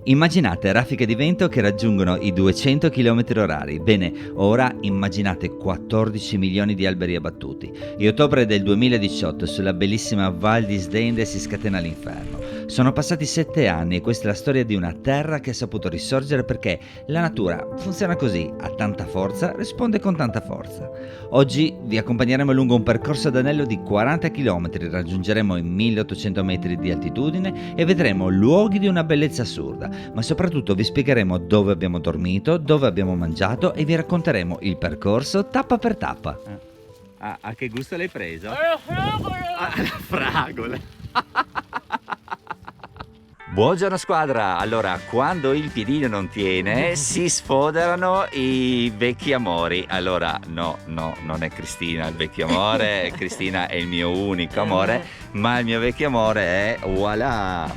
Immaginate raffiche di vento che raggiungono i 200 km/h. Bene, ora immaginate 14 milioni di alberi abbattuti. È ottobre del 2018, sulla bellissima Val di Sdende si scatena l'inferno. Sono passati 7 anni e questa è la storia di una terra che ha saputo risorgere perché la natura funziona così, ha tanta forza, risponde con tanta forza. Oggi vi accompagneremo lungo un percorso ad anello di 40 km, raggiungeremo i 1800 metri di altitudine e vedremo luoghi di una bellezza assurda, ma soprattutto vi spiegheremo dove abbiamo dormito, dove abbiamo mangiato e vi racconteremo il percorso tappa per tappa. A che gusto l'hai preso? Alla fragola! Buongiorno squadra! Allora, quando il piedino non tiene, si sfoderano i vecchi amori. Allora, no, non è Cristina il vecchio amore, Cristina è il mio unico amore, ma il mio vecchio amore è, voilà,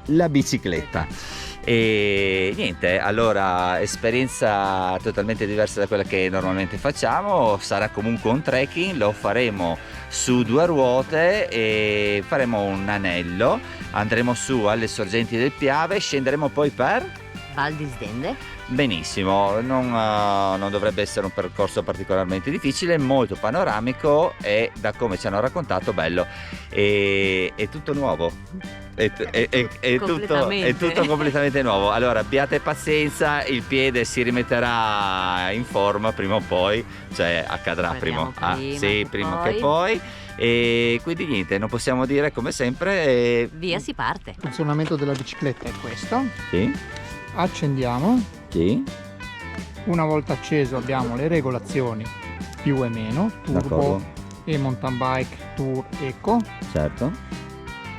la bicicletta. E niente, allora, esperienza totalmente diversa da quella che normalmente facciamo, sarà comunque un trekking, lo faremo su 2 ruote e faremo un anello, andremo su alle sorgenti del Piave, scenderemo poi per Val di Sdende. Benissimo, non dovrebbe essere un percorso particolarmente difficile, molto panoramico e da come ci hanno raccontato bello. È tutto nuovo, è tutto completamente nuovo. Allora abbiate pazienza, il piede si rimetterà in forma prima o poi, cioè accadrà prima che poi. E quindi niente, non possiamo dire come sempre. Via si parte. Il funzionamento della bicicletta è questo. Sì. Accendiamo. Sì. Una volta acceso abbiamo le regolazioni più e meno, turbo D'accordo. e mountain bike tour eco. Certo.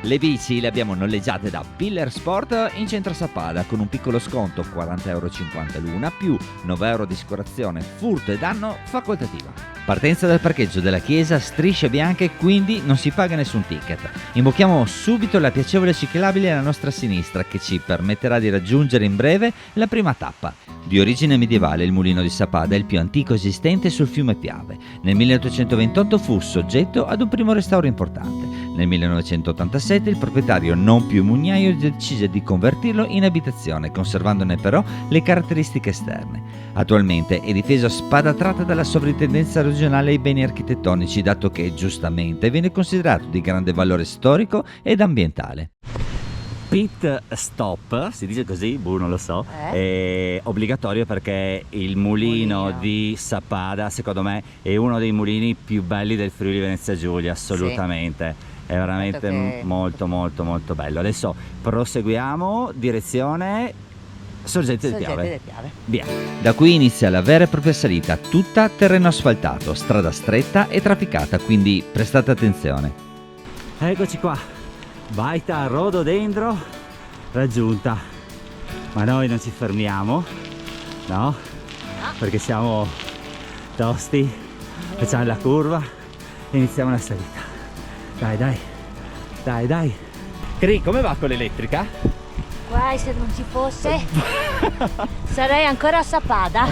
Le bici le abbiamo noleggiate da Pillar Sport in centro a Sappada con un piccolo sconto, 40,50 € l'una, più 9 € di assicurazione, furto e danno facoltativa. Partenza dal parcheggio della chiesa, strisce bianche, quindi non si paga nessun ticket. Imbocchiamo subito la piacevole ciclabile alla nostra sinistra che ci permetterà di raggiungere in breve la prima tappa. Di origine medievale, il mulino di Sappada è il più antico esistente sul fiume Piave. Nel 1828 fu soggetto ad un primo restauro importante. Nel 1987 il proprietario, non più mugnaio, decise di convertirlo in abitazione, conservandone però le caratteristiche esterne. Attualmente è difeso a spada tratta dalla Sovrintendenza regionale ai beni architettonici, dato che giustamente viene considerato di grande valore storico ed ambientale. Pit stop, si dice così? Non lo so. È obbligatorio perché il mulino di Sappada, secondo me, è uno dei mulini più belli del Friuli Venezia Giulia, assolutamente. Sì. È veramente molto bello. Adesso proseguiamo, direzione Sorgente del Piave. Via. Da qui inizia la vera e propria salita, tutta terreno asfaltato, strada stretta e trafficata, quindi prestate attenzione. Eccoci qua. Baita rododendro raggiunta, ma noi non ci fermiamo, no? Perché siamo tosti, facciamo la curva e iniziamo la salita. Dai. Cri, come va con l'elettrica? Guai, se non ci fosse sarei ancora a Sappada.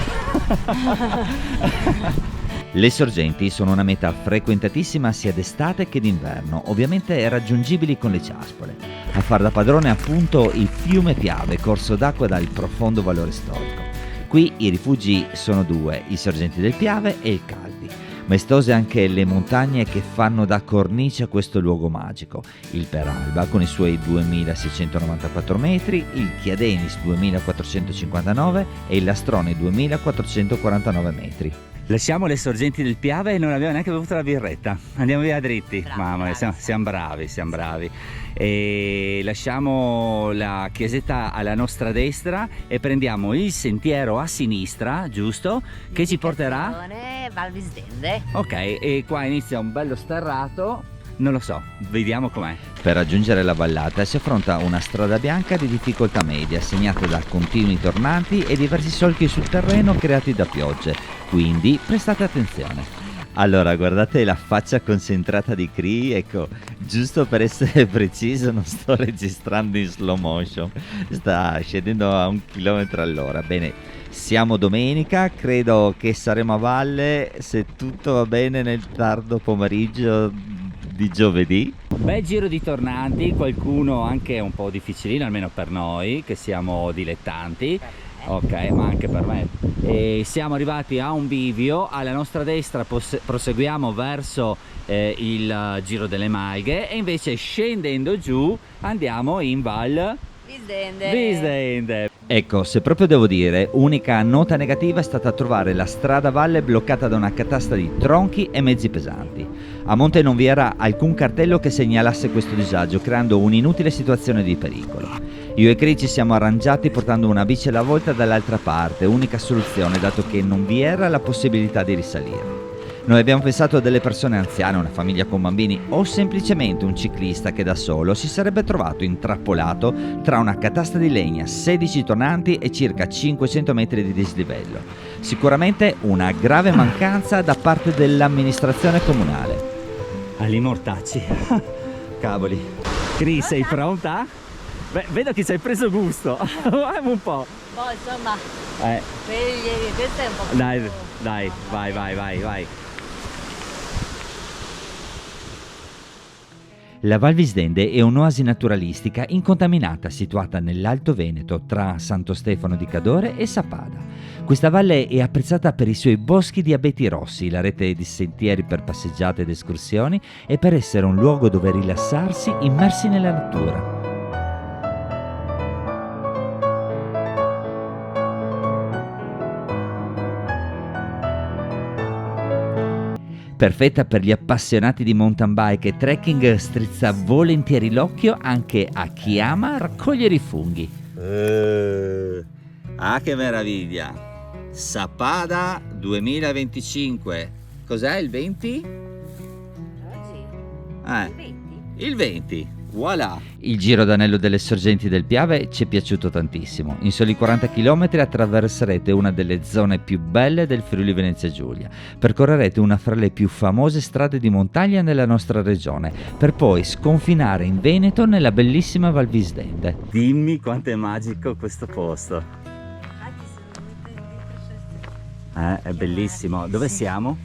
Le sorgenti sono una meta frequentatissima sia d'estate che d'inverno, ovviamente raggiungibili con le ciaspole. A far da padrone appunto il fiume Piave, corso d'acqua dal profondo valore storico. Qui i rifugi sono 2, i Sorgenti del Piave e il Calvi. Maestose anche le montagne che fanno da cornice a questo luogo magico. Il Peralba con i suoi 2694 metri, il Chiadenis 2459 e il Lastrone 2449 metri. Lasciamo le sorgenti del Piave e non abbiamo neanche bevuto la birretta. Andiamo via dritti. Mamma mia, siamo bravi. E lasciamo la chiesetta alla nostra destra e prendiamo il sentiero a sinistra, giusto? Che ci porterà Val di Sdende. Ok, e qua inizia un bello sterrato. Non lo so, vediamo com'è. Per raggiungere la vallata si affronta una strada bianca di difficoltà media, segnata da continui tornanti e diversi solchi sul terreno creati da piogge, quindi prestate attenzione. Allora, guardate la faccia concentrata di Cri, ecco, giusto per essere preciso non sto registrando in slow motion, sta scendendo a 1 chilometro all'ora. Bene, siamo domenica, credo che saremo a valle, se tutto va bene, nel tardo pomeriggio di giovedì. Bel giro di tornanti, qualcuno anche un po' difficilino, almeno per noi che siamo dilettanti. Ok, ma anche per me. E siamo arrivati a un bivio, alla nostra destra proseguiamo verso il Giro delle Malghe e invece scendendo giù andiamo in Val Visdende. Ecco, se proprio devo dire, unica nota negativa è stata trovare la strada a valle bloccata da una catasta di tronchi e mezzi pesanti. A monte non vi era alcun cartello che segnalasse questo disagio, creando un'inutile situazione di pericolo. Io e Cri ci siamo arrangiati portando una bici alla volta dall'altra parte, unica soluzione dato che non vi era la possibilità di risalire. Noi abbiamo pensato a delle persone anziane, una famiglia con bambini o semplicemente un ciclista che da solo si sarebbe trovato intrappolato tra una catasta di legna, 16 tornanti e circa 500 metri di dislivello. Sicuramente una grave mancanza da parte dell'amministrazione comunale. Ali mortacci. Cavoli. Cri, sei pronta? Beh, vedo che ci hai preso gusto. Un po'. Poi insomma, questo è un po' più... Dai, vai. La Val Visdende è un'oasi naturalistica incontaminata situata nell'Alto Veneto tra Santo Stefano di Cadore e Sappada. Questa valle è apprezzata per i suoi boschi di abeti rossi, la rete di sentieri per passeggiate ed escursioni e per essere un luogo dove rilassarsi immersi nella natura. Perfetta per gli appassionati di mountain bike e trekking, strizza volentieri l'occhio anche a chi ama raccogliere i funghi. Ah, che meraviglia! Sappada 2025. Cos'è il 20? Il 20. Voilà! Il giro d'anello delle sorgenti del Piave ci è piaciuto tantissimo. In soli 40 km attraverserete una delle zone più belle del Friuli Venezia Giulia. Percorrerete una fra le più famose strade di montagna nella nostra regione, per poi sconfinare in Veneto nella bellissima Val Visdende. Dimmi quanto è magico questo posto. È bellissimo. Dove siamo?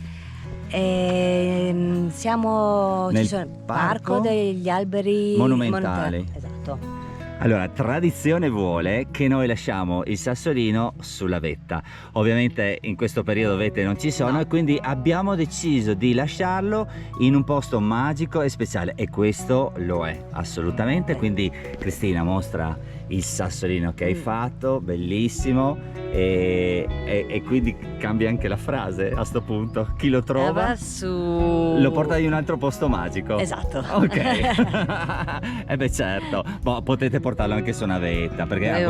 Siamo Nel ci sono parco degli alberi monumentali. Esatto. Allora, tradizione vuole che noi lasciamo il sassolino sulla vetta. Ovviamente in questo periodo vette non ci sono e quindi abbiamo deciso di lasciarlo in un posto magico e speciale e questo lo è assolutamente. Quindi Cristina mostra il sassolino che hai fatto, bellissimo, e quindi cambia anche la frase a sto punto. Chi lo trova lo porta in un altro posto magico. Esatto. Ok. E beh certo, potete portarlo anche su una vetta perché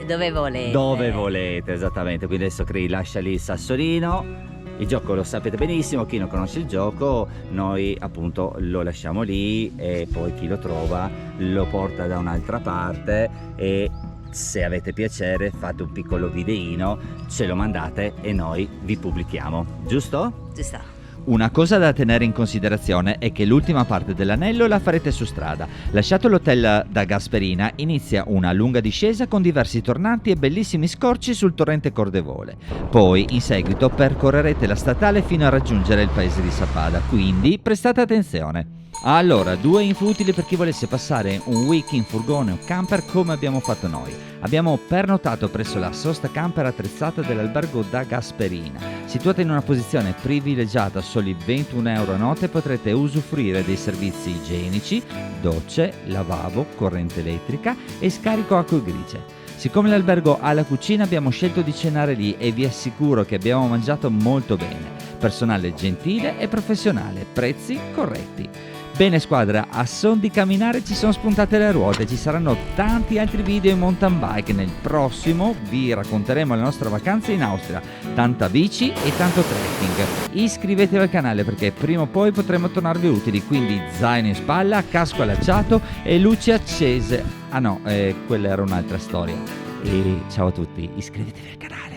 dove volete. Dove volete, esattamente. Quindi adesso Cri lascia lì il sassolino. Il gioco lo sapete benissimo, chi non conosce il gioco noi appunto lo lasciamo lì e poi chi lo trova lo porta da un'altra parte e se avete piacere fate un piccolo videino, ce lo mandate e noi vi pubblichiamo, giusto? Giusto. Una cosa da tenere in considerazione è che l'ultima parte dell'anello la farete su strada. Lasciato l'hotel da Gasperina, inizia una lunga discesa con diversi tornanti e bellissimi scorci sul torrente Cordevole. Poi, in seguito, percorrerete la statale fino a raggiungere il paese di Sappada, quindi prestate attenzione. Allora, 2 info utili per chi volesse passare un week in furgone o camper come abbiamo fatto noi. Abbiamo pernottato presso la sosta camper attrezzata dell'albergo da Gasperina. Situata in una posizione privilegiata, a soli 21 euro a notte potrete usufruire dei servizi igienici, docce, lavabo, corrente elettrica e scarico acque grigie. Siccome l'albergo ha la cucina abbiamo scelto di cenare lì e vi assicuro che abbiamo mangiato molto bene. Personale gentile e professionale, prezzi corretti. Bene squadra, a son di camminare ci sono spuntate le ruote, ci saranno tanti altri video in mountain bike. Nel prossimo vi racconteremo le nostre vacanze in Austria, tanta bici e tanto trekking. Iscrivetevi al canale perché prima o poi potremo tornarvi utili, quindi zaino in spalla, casco allacciato e luci accese. Ah no, quella era un'altra storia. E ciao a tutti, iscrivetevi al canale.